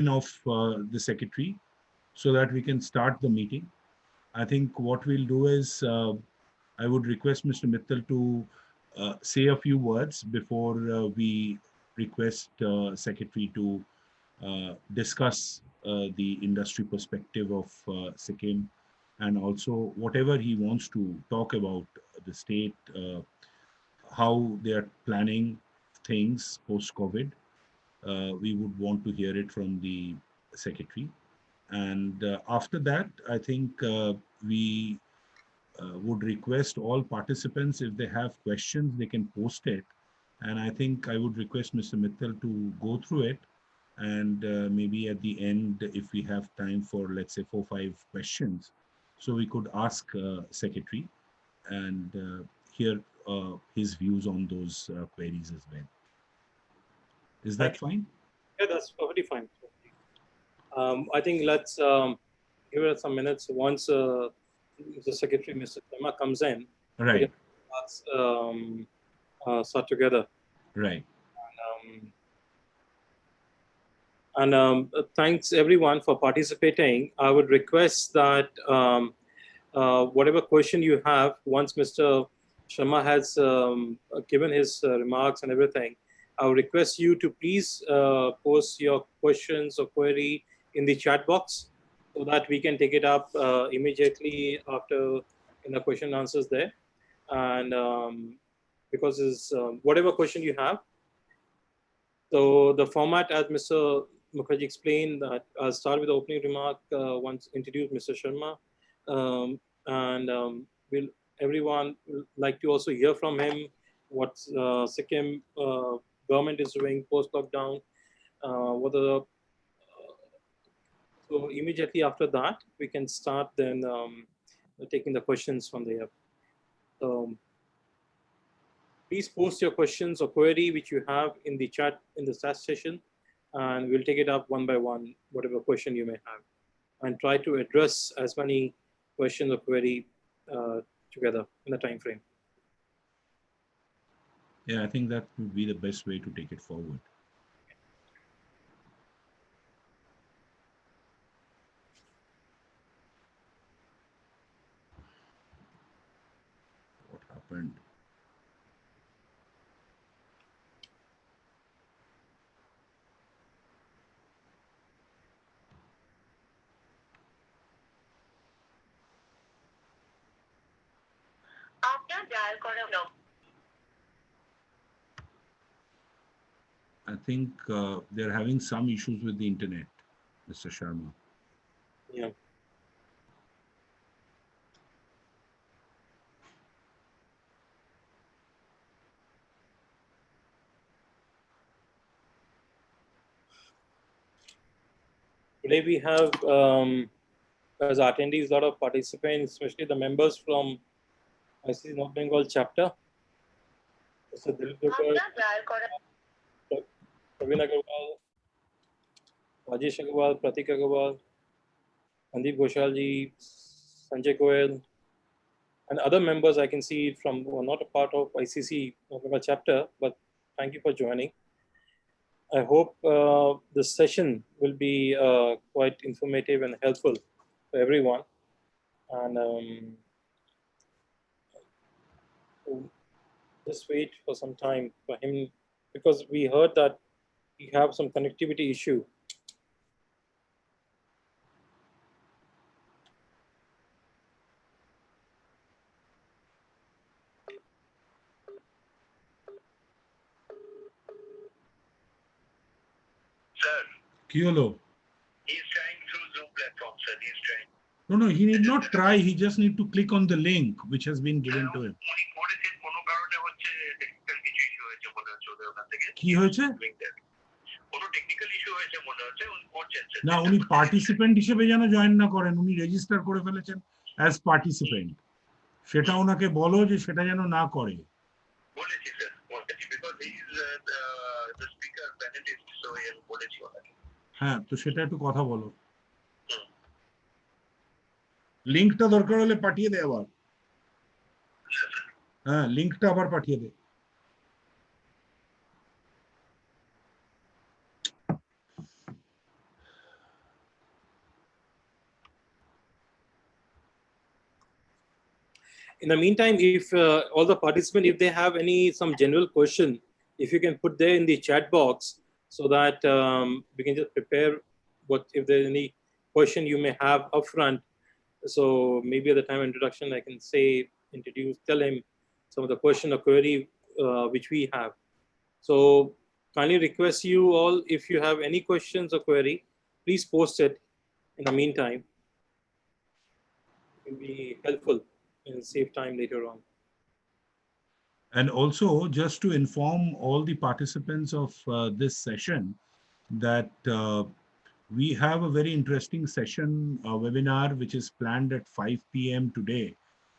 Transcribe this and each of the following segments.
of the secretary so that we can start the meeting. I think what we'll do is I would request Mr. Mittal to say a few words before we request secretary to discuss the industry perspective of Sikkim, and also whatever he wants to talk about the state, how they are planning things post-COVID. We would want to hear it from the secretary. And after that, I think we would request all participants, if they have questions, they can post it. And I think I would request Mr. Mittal to go through it. And maybe at the end, if we have time for, let's say, 4 or 5 questions, so we could ask secretary and hear his views on those queries as well. Is that fine? Yeah, that's perfectly fine. I think let's give it some minutes. Once the secretary, Mr. Sharma, comes in, right, let's start together. Right. And thanks everyone for participating. I would request that whatever question you have, once Mr. Sharma has given his remarks and everything, I would request you to please post your questions or query in the chat box so that we can take it up immediately after in the question and answers there. And because it's whatever question you have. So the format, as Mr. Mukherjee explained, that I'll start with the opening remark once introduce Mr. Sharma. We'll everyone will like to also hear from him what Sikkim government is doing post-lockdown. So immediately after that, we can start then taking the questions from there. Please post your questions or query which you have in the chat session, and we'll take it up one by one, whatever question you may have, and try to address as many questions or query together in the time frame. Yeah, I think that would be the best way to take it forward. What happened? I think they're having some issues with the internet, Mr. Sharma. Yeah. Today we have, as attendees, a lot of participants, especially the members from ICC North Bengal chapter. Mr. Dilip Praveen Agarwal, Rajesh Agarwal, Pratik Agarwal, Sandeep Goshalji, Sanjay Goyal, and other members I can see from who are not a part of ICC North Bengal chapter, but thank you for joining. I hope this session will be quite informative and helpful for everyone. And just wait for some time for him, because we heard that we have some connectivity issue. Sir. Kyolo. He's trying through Zoom platform, sir. He's trying. No, he need not try. He just need to click on the link which has been given to him. কি হয়েছে? না, উনি participant হিসেবে যেন join না করেন, উনি register করে ফেলেছেন অ্যাজ পার্টিসিপেন্ট, সেটা ওনাকে বলো যে সেটা যেন না করে। বলেছি স্যার, বলেছি, because he is the speaker panelist, so he বলেছি ওনাকে। হ্যাঁ, তো সেটা একটু কথা বলো। লিংকটা দরকার হলে পাঠিয়ে দে আবার। হ্যাঁ, লিংকটা আবার পাঠিয়ে দে। In the meantime, if all the participants, if they have some general question, if you can put there in the chat box, so that we can just prepare what if there's any question you may have upfront. So maybe at the time of introduction, I can tell him some of the question or query which we have. So kindly request you all, if you have any questions or query, please post it in the meantime. It will be helpful and save time later on. And also, just to inform all the participants of this session that we have a very interesting session, webinar, which is planned at 5 p.m. today,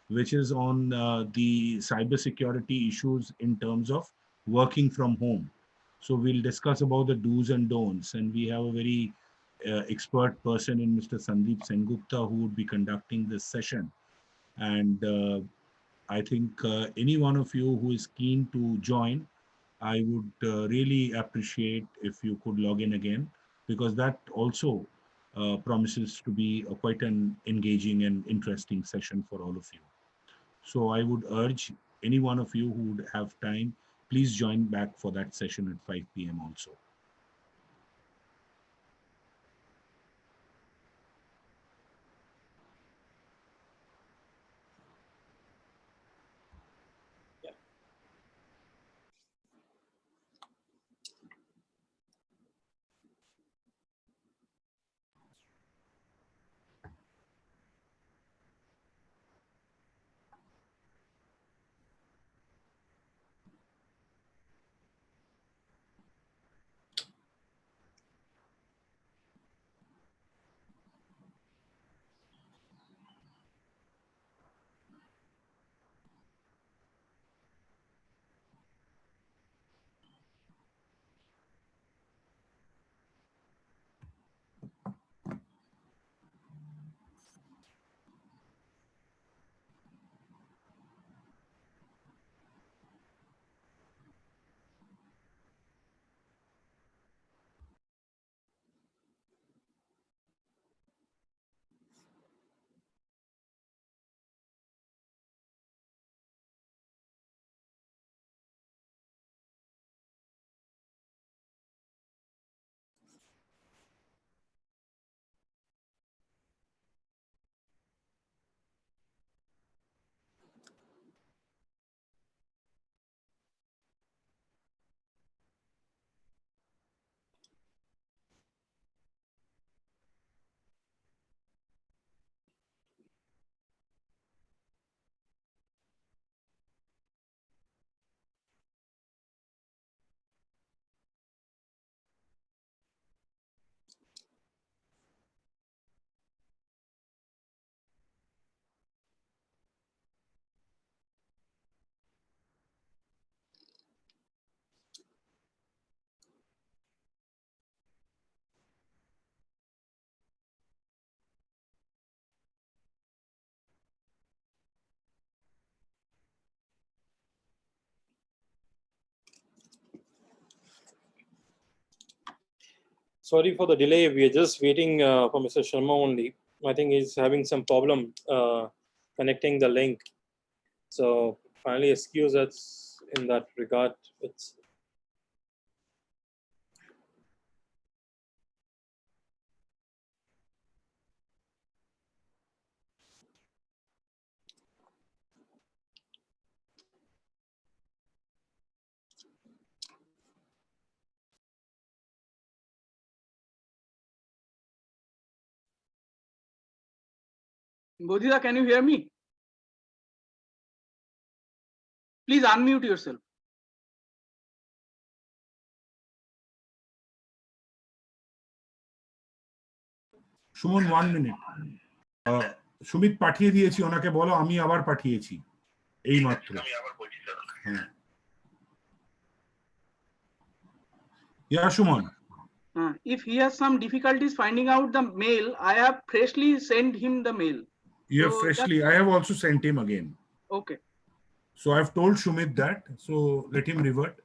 which is on the cybersecurity issues in terms of working from home. So we'll discuss about the do's and don'ts, and we have a very expert person in Mr. Sandeep Sengupta who would be conducting this session. And I think any one of you who is keen to join, I would really appreciate if you could log in again, because that also promises to be quite an engaging and interesting session for all of you. So I would urge any one of you who would have time, please join back for that session at 5 p.m. also. Sorry for the delay. We are just waiting for Mr. Sharma only. I think he's having some problem connecting the link. So finally, excuse us in that regard. It's Bodhida, can you hear me? Please unmute yourself. Suman 1 minute, Sumit পাঠিয়ে দিয়েছি, ওনাকে বলো আমি আবার পাঠিয়েছি এই মাত্র। আমি আবার বলছি স্যার। হ্যাঁ, yeah, Shuman. If he has some difficulties finding out the mail, I have freshly sent him the mail. You have freshly, I have also sent him again. Okay. So I've told Shumit that, so let him revert.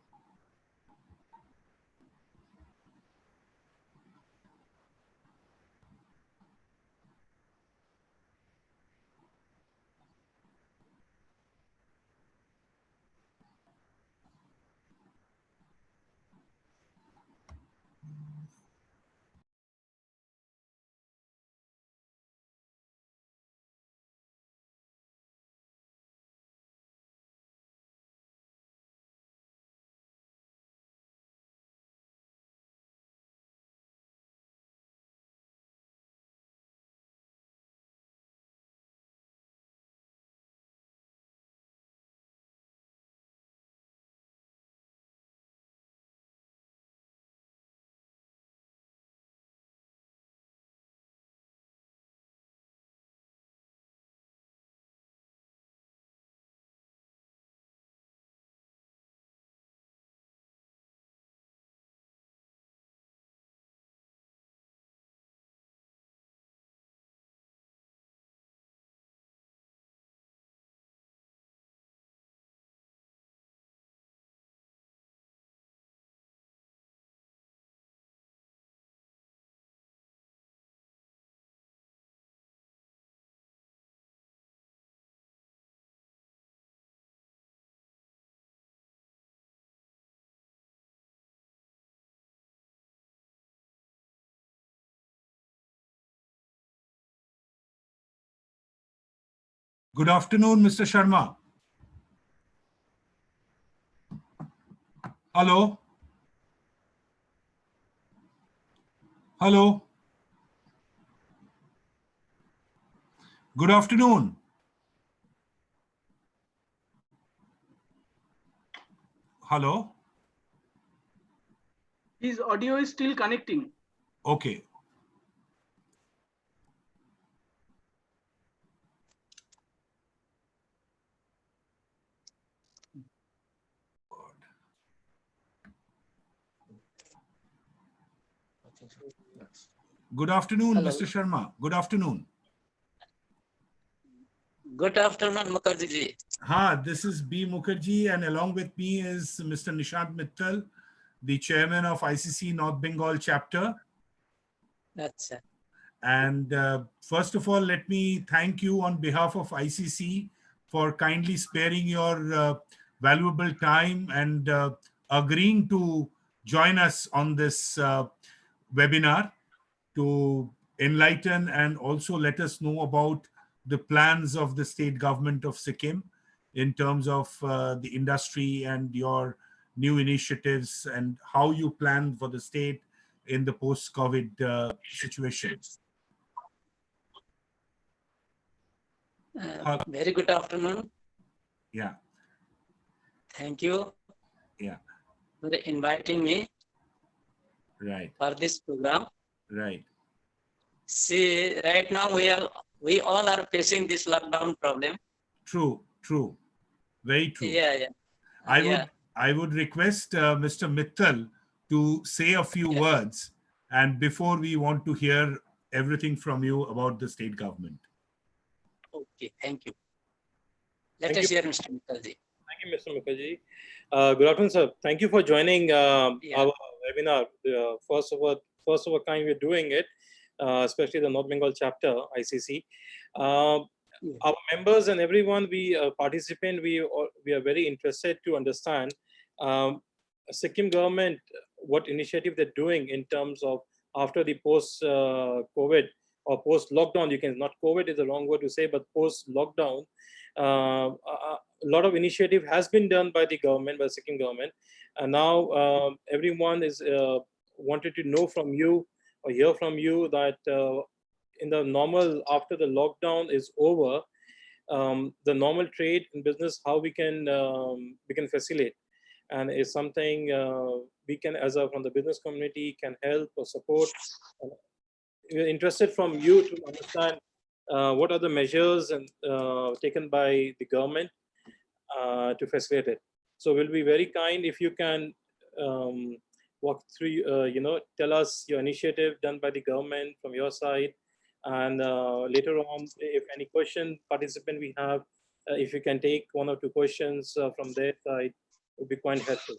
Good afternoon, Mr. Sharma. Hello. Hello. Good afternoon. Hello. His audio is still connecting. Okay. Good afternoon, Hello. Mr. Sharma. Good afternoon. Good afternoon, Mukherjee ji. This is B. Mukherjee, and along with me is Mr. Nishant Mittal, the chairman of ICC North Bengal chapter. That's it. And first of all, let me thank you on behalf of ICC for kindly sparing your valuable time and agreeing to join us on this webinar to enlighten and also let us know about the plans of the state government of Sikkim in terms of the industry and your new initiatives and how you plan for the state in the post-COVID situation. Very good afternoon. Yeah. Thank you Yeah. for inviting me Right. for this program. Right. See, right now we all are facing this lockdown problem. True. True. Very true. Yeah. I would request Mr. Mittal to say a few words, and before we want to hear everything from you about the state government. Okay, thank you. Let us hear Mr. Mittalji. Thank you, Mr. Mukherjee. Good afternoon, sir. Thank you for joining our webinar. First of a kind, we're doing it, especially the North Bengal chapter, ICC. Our members and everyone we participant, we are very interested to understand Sikkim government, what initiative they're doing in terms of after the post-COVID or post-lockdown. You can, not COVID is the wrong word to say, but post-lockdown. A lot of initiative has been done by the government, by the Sikkim government, and now everyone is wanted to know from you or hear from you that in the normal, after the lockdown is over, the normal trade and business, how we can facilitate, and is something we can, as a from the business community, can help or support. We're interested from you to understand what are the measures and taken by the government to facilitate it. So we'll be very kind if you can walk through, tell us your initiative done by the government from your side, and later on, if any question participant we have, if you can take one or two questions from their side, would be quite helpful.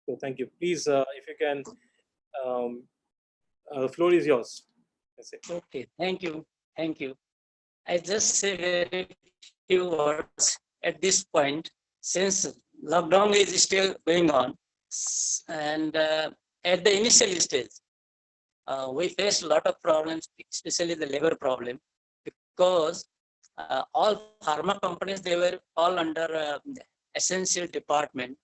So thank you. Please, if you can, the floor is yours. That's it. Okay, thank you. I just say very few words at this point, since lockdown is still going on, and at the initial stage, we faced a lot of problems, especially the labor problem, because all pharma companies, they were all under essential department,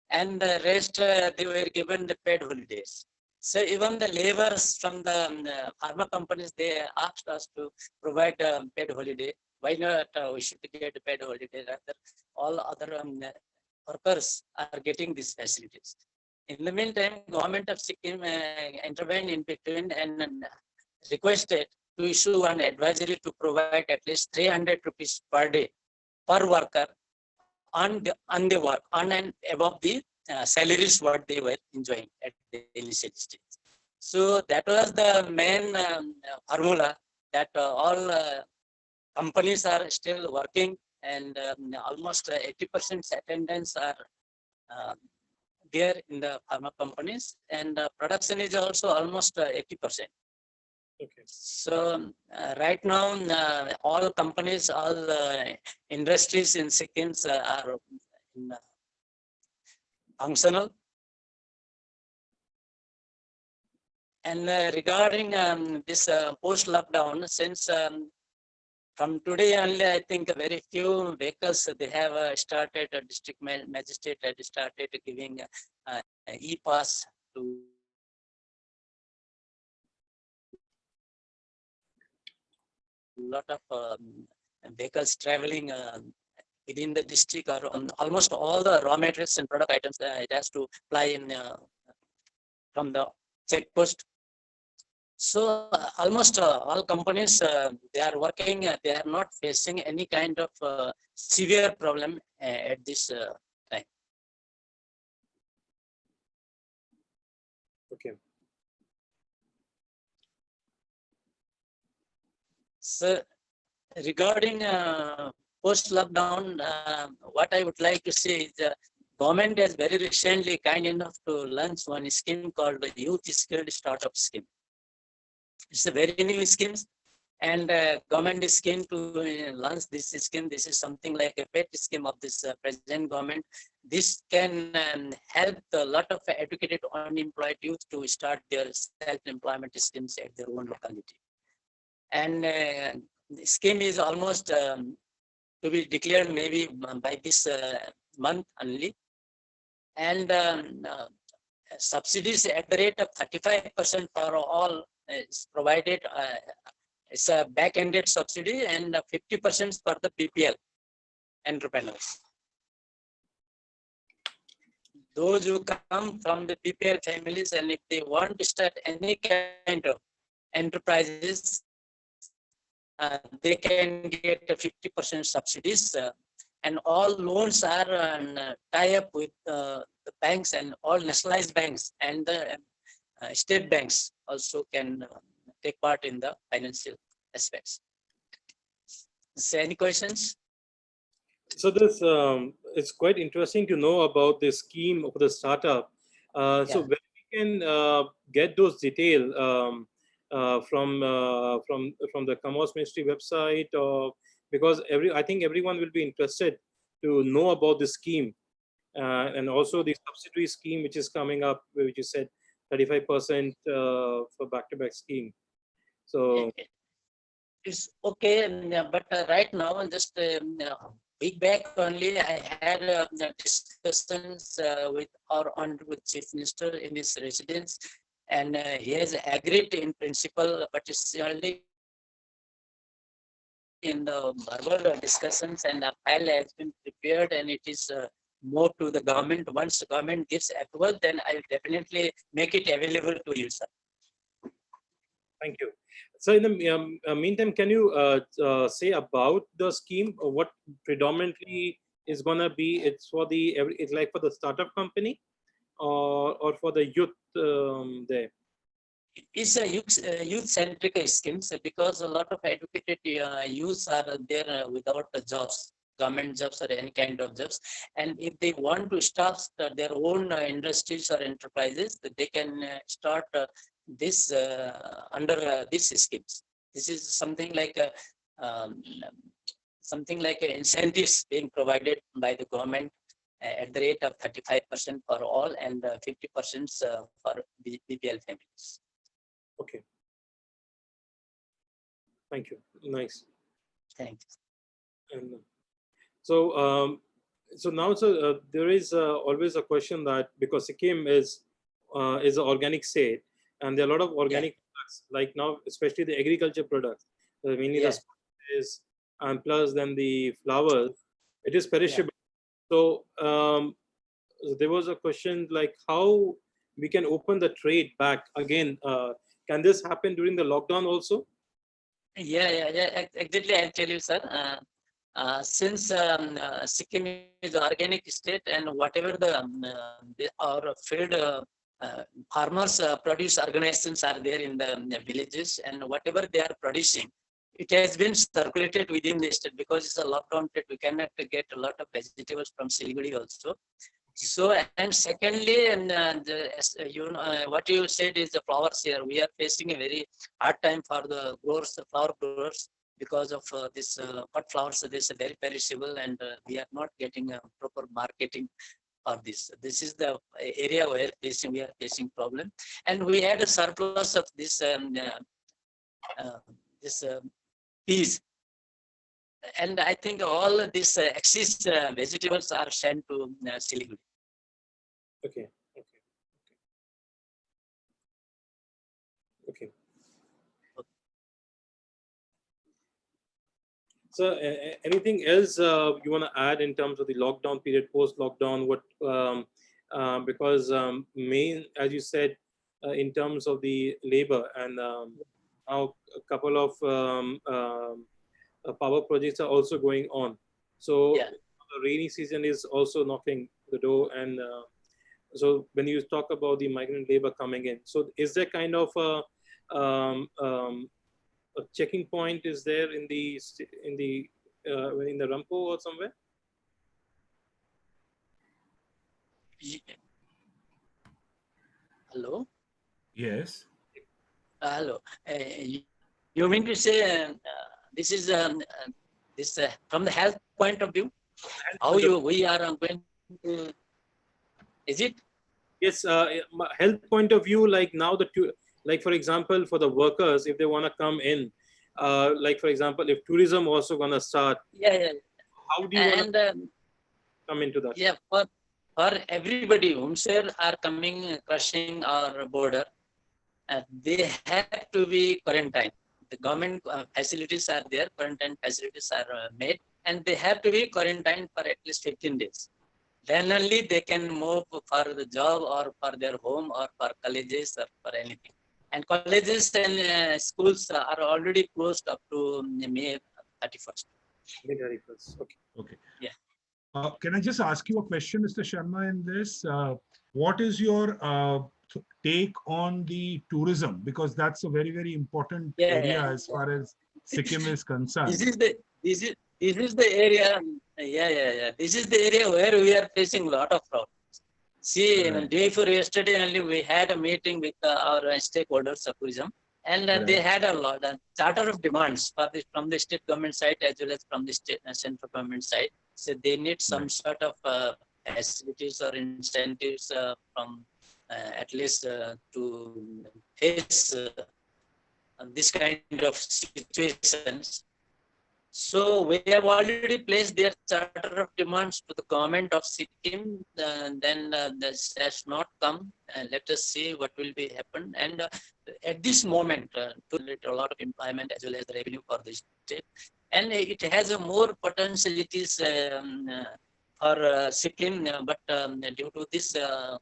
and the rest they were given the paid holidays. So even the laborers from the pharma companies, they asked us to provide paid holiday. Why not we should get paid holiday? Rather, all other workers are getting these facilities. In the meantime, government of Sikkim intervened in between and requested to issue an advisory to provide at least 300 rupees per day per worker on the work, on and above the salaries what they were enjoying at the initial stage. So that was the main formula that all companies are still working, and almost 80% attendance are there in the pharma companies, and production is also almost 80%. Okay. So right now, all companies, all industries in Sikkim are functional. And regarding this post-lockdown, since from today only, I think very few vehicles they have started. District magistrate had started giving e-pass to lot of vehicles traveling within the district, or on almost all the raw materials and product items. It has to fly in from the check post. So almost all companies they are working. They are not facing any kind of severe problem at this time. Okay. So regarding post-lockdown, what I would like to say is the government has very recently kind enough to launch one scheme called the Youth Skilled Startup Scheme. It's a very new scheme, and government is keen to launch this scheme. This is something like a pet scheme of this present government. This can help a lot of educated unemployed youth to start their self-employment schemes at their own locality. And the scheme is almost to be declared maybe by this month only. And subsidies at the rate of 35% for all is provided. It's a back-ended subsidy, and 50% for the BPL entrepreneurs. Those who come from the BPL families, and if they want to start any kind of enterprises, they can get 50% subsidies, and all loans are tie up with the banks, and all nationalized banks and the state banks also can take part in the financial aspects. So any questions? So this it's quite interesting to know about this scheme of the startup. So where we can get those details from the Commerce Ministry website, or because I think everyone will be interested to know about the scheme, and also the subsidiary scheme which is coming up, which you said 35% for back-to-back scheme. So it's okay, but right now, just week back only, I had discussions with Chief Minister in his residence, and he has agreed in principle, but it's only in the verbal discussions, and a file has been prepared, and it is more to the government. Once the government gives approval, then I will definitely make it available to you, sir. Thank you. So in the meantime, can you say about the scheme, or what predominantly is going to be? It's for it's like for the startup company, or for the youth there? It's a youth-centric scheme, because a lot of educated youths are there without jobs, government jobs or any kind of jobs. And if they want to start their own industries or enterprises, they can start this under these schemes. This is something like incentives being provided by the government at the rate of 35% for all, and 50% for BPL families. Okay. Thank you. Nice. Thank you. And so now, there is always a question that, because Sikkim is an organic state, and there are a lot of organic products, like now, especially the agriculture products, mainly the spices, and plus then the flowers, it is perishable. So there was a question like how we can open the trade back again. Can this happen during the lockdown also? Yeah. Exactly, I'll tell you, sir. Since Sikkim is an organic state, and whatever our field farmers produce organizations are there in the villages, and whatever they are producing, it has been circulated within the state, because it's a lockdown state. We cannot get a lot of vegetables from Siliguri also. So, and secondly, and what you said is the flowers here. We are facing a very hard time for the growers, the flower growers, because of this cut flowers. This is very perishable, and we are not getting a proper marketing for this. This is the area where we are facing problem, and we had a surplus of this peas. And I think all these excess vegetables are sent to Siliguri. Okay. Okay. So, anything else you want to add in terms of the lockdown period, post-lockdown? What because main, as you said, in terms of the labor and now a couple of power projects are also going on. So Yeah. the rainy season is also knocking the door, and so when you talk about the migrant labor coming in, so is there kind of a checking point is there in the Rampo or somewhere? Hello. Yes. Hello. You mean to say this is this from the health point of view? How we are going to? Is it? Yes, health point of view. Like now, like for example, for the workers, if they want to come in, like for example, if tourism also gonna start, Yeah. how do you want And to come into that? yeah, for everybody whomsoever are coming crossing our border, they have to be quarantined. The government facilities are there, quarantine facilities are made, and they have to be quarantined for at least 15 days. Then only they can move for the job or for their home or for colleges or for anything. And colleges and schools are already closed up to May 31st. May 31st. Okay. Okay. Yeah. Can I just ask you a question, Mr. Sharma, in this? What is your take on the tourism? Because that's a very, very important area as far as Sikkim is concerned. This is the area. Yeah. This is the area where we are facing a lot of problems. See, Right. day before yesterday only we had a meeting with our stakeholders of tourism, and they Right. had a charter of demands for from the state government side as well as from the state central government side. So they need some Right. sort of facilities or incentives from at least to face this kind of situations. So we have already placed their charter of demands to the government of Sikkim. Then this has not come. Let us see what will be happen. And at this moment, to let a lot of employment as well as revenue for the state, and it has a more potentialities for Sikkim. But due to this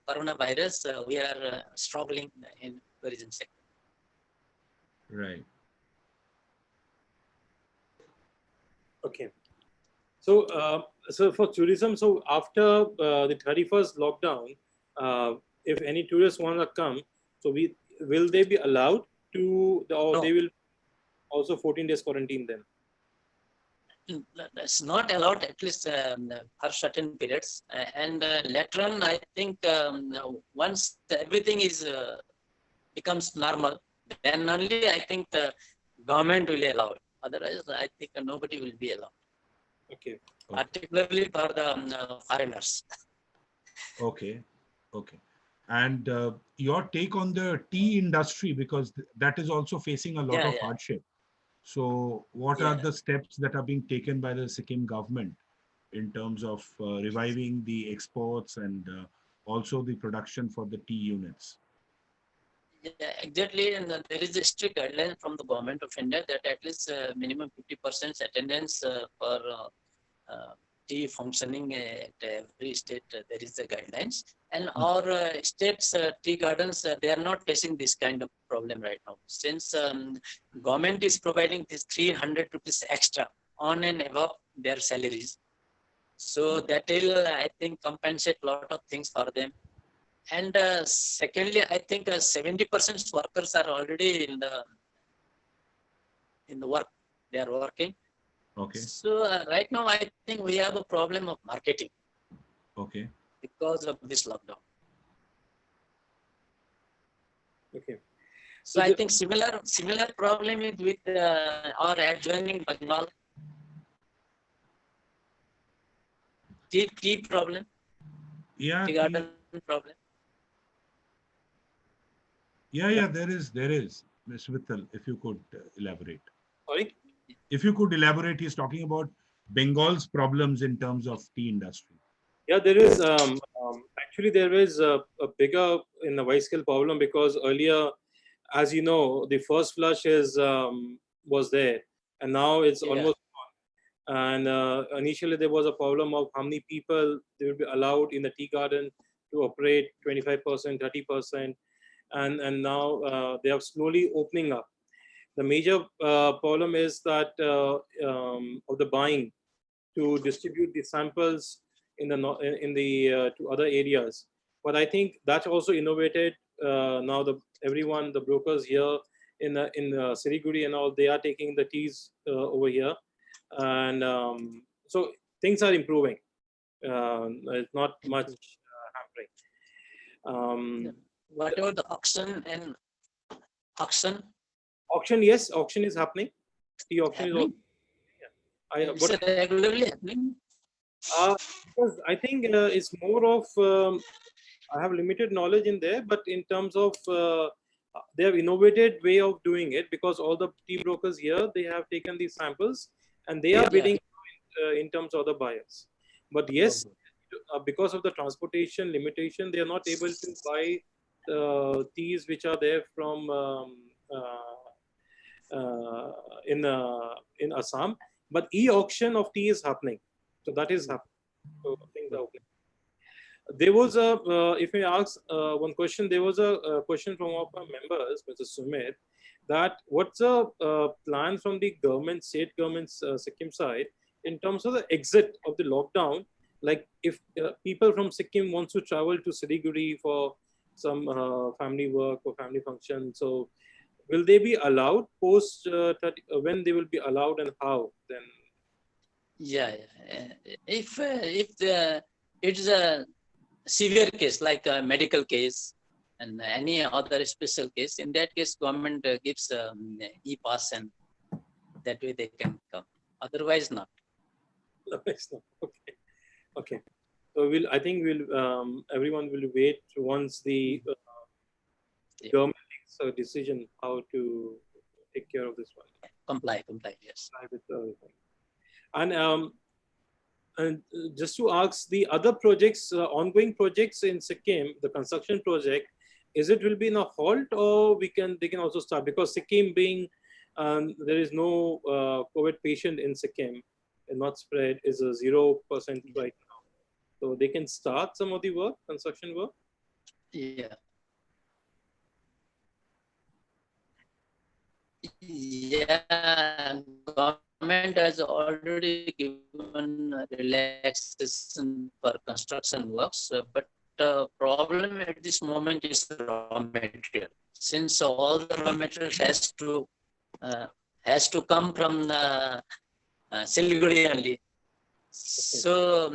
coronavirus, we are struggling in tourism sector. Right. Okay. So, so for tourism, so after the 31st lockdown, if any tourists want to come, so will they be allowed to, or No. they will also 14 days quarantine then? It's not allowed at least for certain periods. And later on, I think once everything is becomes normal, then only I think the government will allow it. Otherwise, I think nobody will be allowed. Okay. Particularly for the foreigners. Okay. Okay. And your take on the tea industry, because that is also facing a lot of hardship. So what are the steps that are being taken by the Sikkim government in terms of reviving the exports and also the production for the tea units? Yeah, exactly. And there is a strict guideline from the government of India that at least minimum 50% attendance for tea functioning at every state. There is the guidelines. And our states tea gardens, they are not facing this kind of problem right now. Since government is providing this 300 rupees extra on and above their salaries. So that will, I think, compensate a lot of things for them. And secondly, I think 70% workers are already in the work. They are working. Okay. So right now, I think we have a problem of marketing. Okay. Because of this lockdown. Okay. So I think similar problem is with our adjoining Bengal. Tea problem. Yeah. Tea garden problem. Yeah. There is. Ms. Mittal, if you could elaborate. Sorry? If you could elaborate, he's talking about Bengal's problems in terms of tea industry. Yeah, there is actually there is a bigger in the wide scale problem, because earlier, as you know, the first flush is was there, and now it's Yeah. almost gone. And initially there was a problem of how many people they will be allowed in the tea garden to operate, 25%, 30%, and now they are slowly opening up. The major problem is that of the buying to distribute the samples in the to other areas. But I think that's also innovated. Now everyone, the brokers here in Siliguri and all, they are taking the teas over here, and so things are improving. It's not much hampering. What about the auction and auction? Auction, yes, auction is happening. Tea auction is also. Happening? Is it regularly happening? Because I think it's more of I have limited knowledge in there, but in terms of they have innovated way of doing it, because all the tea brokers here, they have taken these samples and they are bidding in terms of the buyers. But yes, because of the transportation limitation, they are not able to buy teas which are there from in Assam. But e-auction of tea is happening, so that is happening. So things are okay. There was a, if I ask one question, there was a question from one of our members, Mr. Sumit, that what's the plan from the government, state government's Sikkim side in terms of the exit of the lockdown? Like if people from Sikkim wants to travel to Siliguri for some family work or family function, so will they be allowed post when they will be allowed and how then? Yeah. If it's a severe case, like a medical case and any other special case, in that case, government gives e-pass, and that way they can come. Otherwise, not. Okay. Okay. So I think everyone will wait once the government takes a decision how to take care of this one. Comply, yes. And just to ask, the other projects, ongoing projects in Sikkim, the construction project, is it will be in a halt, or they can also start? Because Sikkim being, there is no COVID patient in Sikkim, and not spread, is a 0% right now. So they can start some of the work, construction work? Yeah. Yeah, government has already given relaxation for construction works, but problem at this moment is raw material. Since all the raw material has to come from Siliguri only. So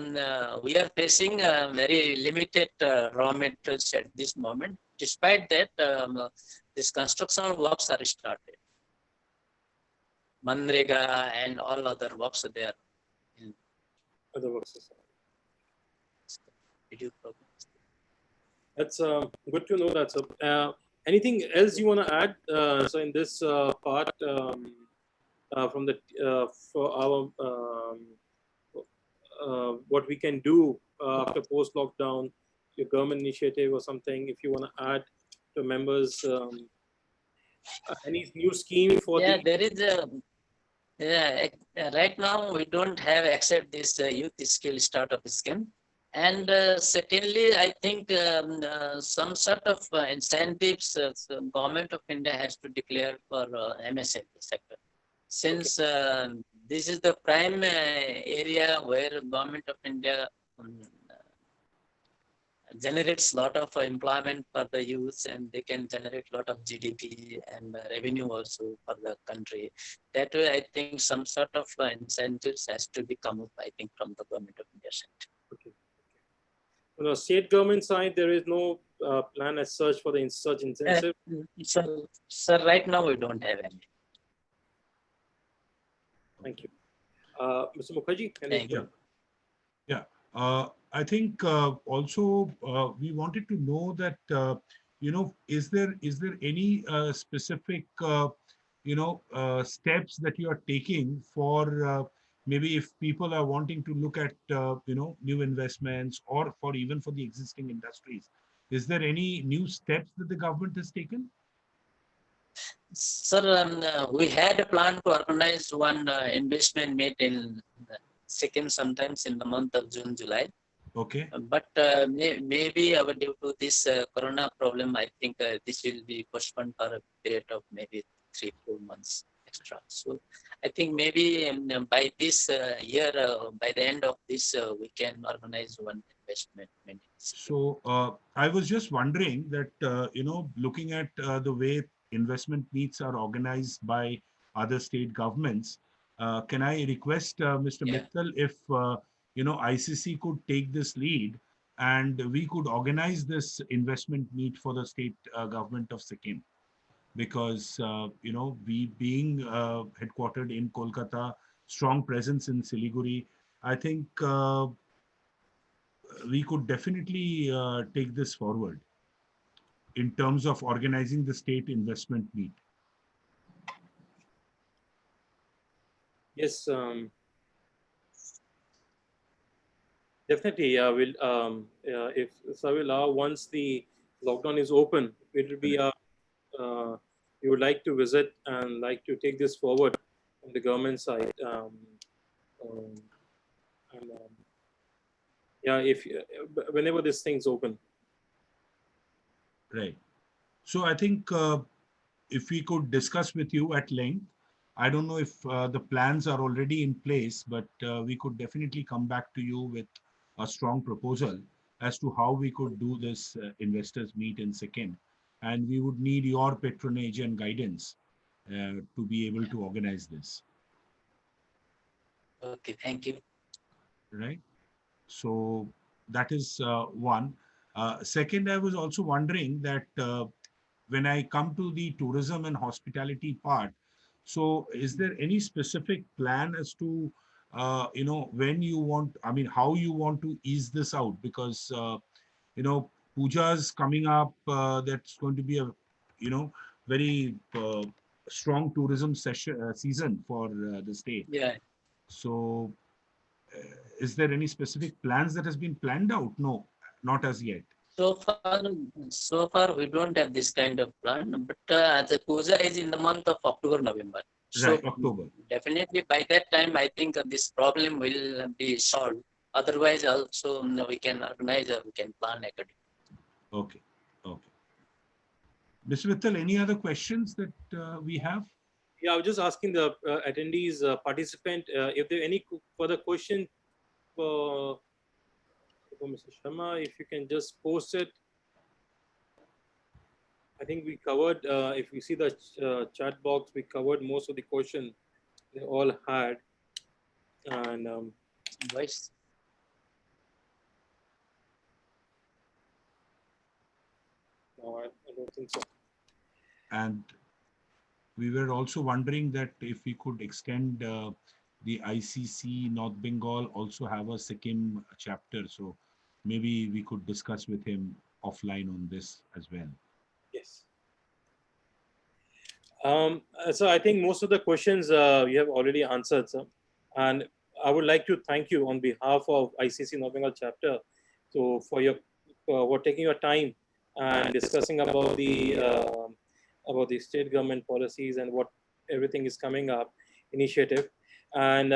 we are facing very limited raw materials at this moment. Despite that, these construction works are started. Manrega and all other works are there. Other works. That's good to know. That's anything else you want to add? So in this part from the for our what we can do after post lockdown, your government initiative or something, if you want to add to members, any new scheme for there is a right now we don't have except this youth skill startup scheme, and secondly, I think some sort of incentives so government of India has to declare for MSME sector, since this is the prime area where government of India generates a lot of employment for the youth, and they can generate a lot of GDP and revenue also for the country. That way, I think some sort of incentives has to be come up, I think, from the government of India side. Okay. On the state government side, there is no plan as such for the such incentive. Sir, right now we don't have any. Thank you. Mr. Mukherjee, Thank you. Yeah. I think also we wanted to know that, is there any specific steps that you are taking for maybe if people are wanting to look at, new investments or for even for the existing industries. Is there any new steps that the government has taken? Sir, we had a plan to organize one investment meet in Sikkim sometimes in the month of June, July. Okay. But maybe due to this corona problem, I think this will be postponed for a period of maybe 3-4 months extra. So I think maybe by this year, by the end of this, we can organize one investment meeting. So I was just wondering that, looking at the way investment meets are organized by other state governments, can I request Mr. Yeah. Mittal if, ICC could take this lead and we could organize this investment meet for the state government of Sikkim? Because, we being headquartered in Kolkata, strong presence in Siliguri, I think we could definitely take this forward in terms of organizing the state investment meet. Yes, definitely. Will if Savila, once the lockdown is open, it will be we would like to visit and like to take this forward from the government side. Um, and yeah, if whenever this thing's open. Right. So I think if we could discuss with you at length, I don't know if the plans are already in place, but we could definitely come back to you with a strong proposal as to how we could do this investors meet in Sikkim. And we would need your patronage and guidance to be able to organize this. Okay, thank you. Right. So that is one. Second, I was also wondering that when I come to the tourism and hospitality part, so is there any specific plan as to, when you want, I mean, how you want to ease this out? Because, pujas coming up, that's going to be a, very strong tourism season for the state. Yeah. So is there any specific plans that has been planned out? No, not as yet. So far, we don't have this kind of plan. But the puja is in the month of October, November. So Right, October. definitely by that time, I think this problem will be solved. Otherwise, also we can organize or we can plan accordingly. Okay, okay. Mr. Mittal, any other questions that we have? Yeah, I was just asking the attendees, participant, if there are any further question for Mr. Sharma, if you can just post it. I think we covered, if you see the chat box, we covered most of the question they all had. And Voice. no, I don't think so. And we were also wondering that if we could extend the ICC North Bengal also have a Sikkim chapter. So maybe we could discuss with him offline on this as well. Yes. So I think most of the questions you have already answered, sir. And I would like to thank you on behalf of ICC North Bengal chapter, so for taking your time and discussing about the state government policies and what everything is coming up initiative. And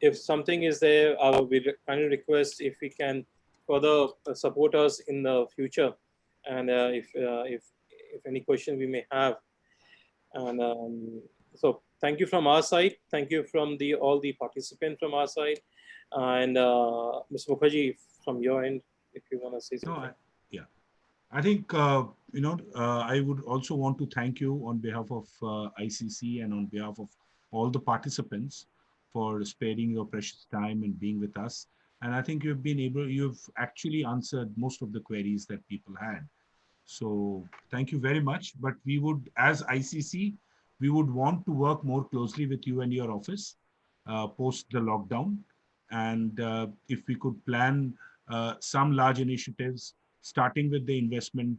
if something is there, I will kindly request if we can further support us in the future, and if any question we may have. And so thank you from our side. Thank you from all the participants from our side. And Mr. Mukherjee, from your end, if you want to say something. No, yeah. I think, I would also want to thank you on behalf of ICC and on behalf of all the participants for sparing your precious time and being with us. And I think you've actually answered most of the queries that people had. So thank you very much. But we would, as ICC, we would want to work more closely with you and your office post the lockdown. And if we could plan some large initiatives, starting with the investment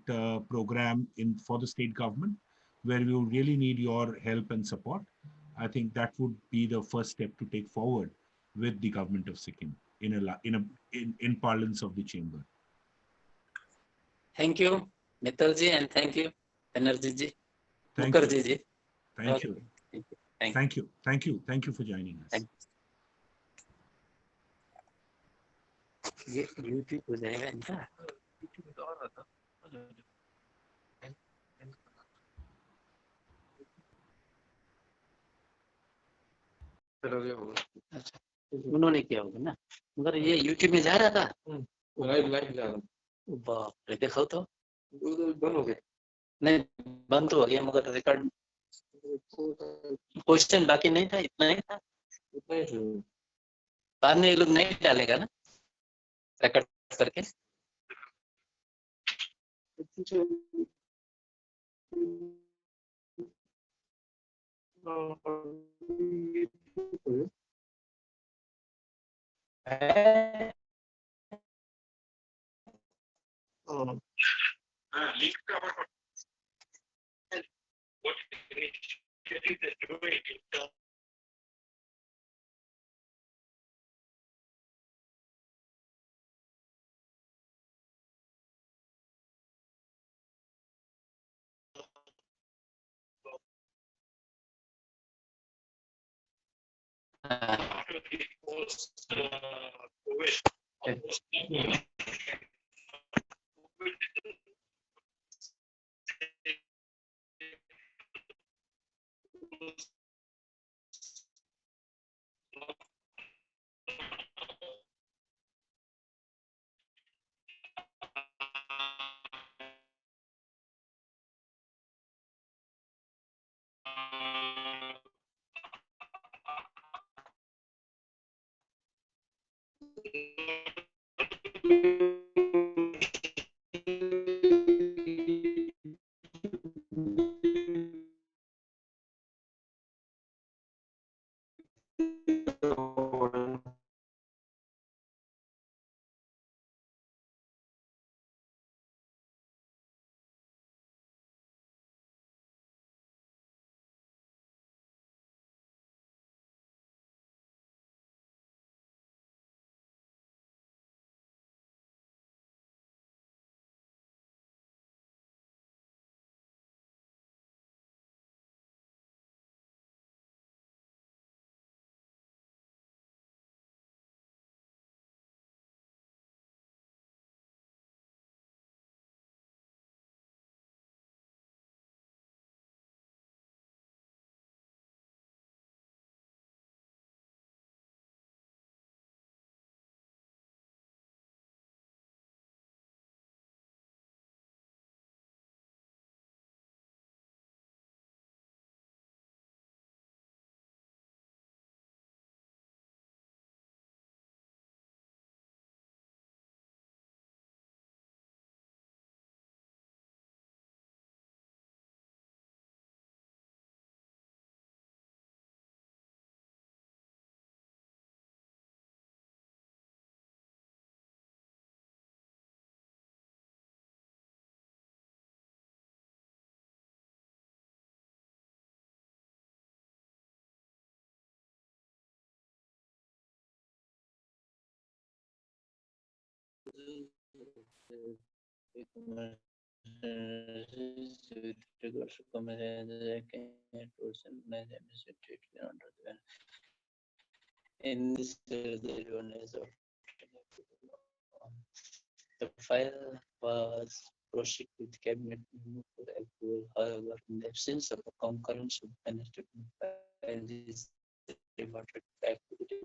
program for the state government, where we would really need your help and support, I think that would be the first step to take forward with the government of Sikkim in parlance of the chamber. Thank you, Mittal ji, and thank you, Banerjee ji, Thank you. Mukherjee ji. Thank you. Thank you. Thank you. Thank you. Thank you. Thank you for joining us. Thank ये YouTube हो जाएगा इनका। अच्छा, उन्होंने किया होगा ना, मगर ये YouTube में जा रहा था। लाइव जा रहा था। बाप रे, देखो तो बंद हो गया। नहीं, बंद तो हो गया, मगर रिकॉर्ड क्वेश्चन बाकी नहीं था, इतना ही था। उतना ही था। बाद में ये लोग नहीं डालेगा ना रिकॉर्ड करके। What initiative they're doing in terms after the post COVID. In this the file was proceeded with cabinet memo for approval. However, in the absence of a concurrence of the file is reverted back to the